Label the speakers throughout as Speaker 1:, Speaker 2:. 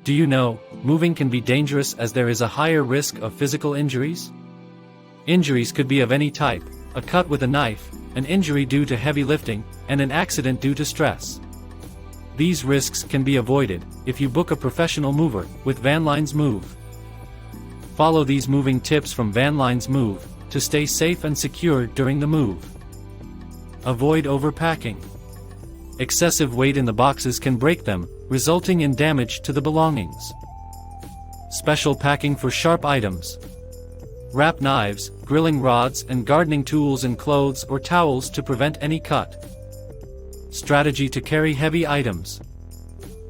Speaker 1: Do you know, moving can be dangerous as there is a higher risk of physical injuries? Injuries could be of any type: a cut with a knife, an injury due to heavy lifting, and an accident due to stress. These risks can be avoided if you book a professional mover with Vanlines Move. Follow these moving tips from Vanlines Move to stay safe and secure during the move. Avoid overpacking. Excessive weight in the boxes can break them, resulting in damage to the belongings. Special packing for sharp items. Wrap knives, grilling rods, and gardening tools in clothes or towels to prevent any cut. Strategy to carry heavy items.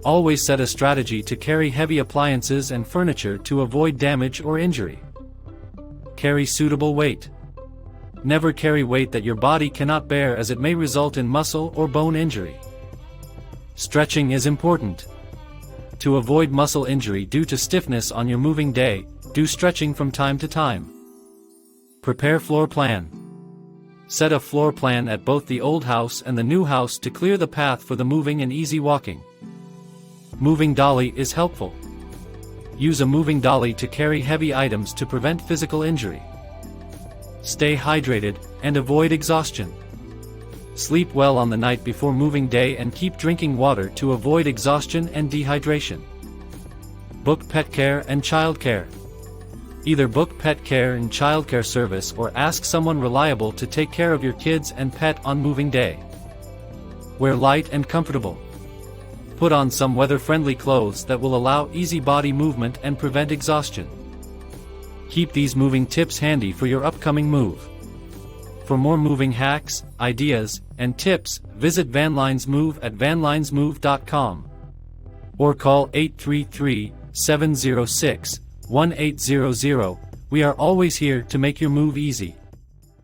Speaker 1: Always set a strategy to carry heavy appliances and furniture to avoid damage or injury. Carry suitable weight. Never carry weight that your body cannot bear, as it may result in muscle or bone injury. Stretching is important. To avoid muscle injury due to stiffness on your moving day, do stretching from time to time. Prepare floor plan. Set a floor plan at both the old house and the new house to clear the path for the moving and easy walking. Moving dolly is helpful. Use a moving dolly to carry heavy items to prevent physical injury. Stay hydrated and avoid exhaustion. Sleep well on the night before moving day and keep drinking water to avoid exhaustion and dehydration. Book pet care and child care. Either book pet care and childcare service or ask someone reliable to take care of your kids and pet on moving day. Wear light and comfortable. Put on some weather-friendly clothes that will allow easy body movement and prevent exhaustion. Keep these moving tips handy for your upcoming move. For more moving hacks, ideas, and tips, visit Vanlines Move at vanlinesmove.com or call 833-706-1800. We are always here to make your move easy.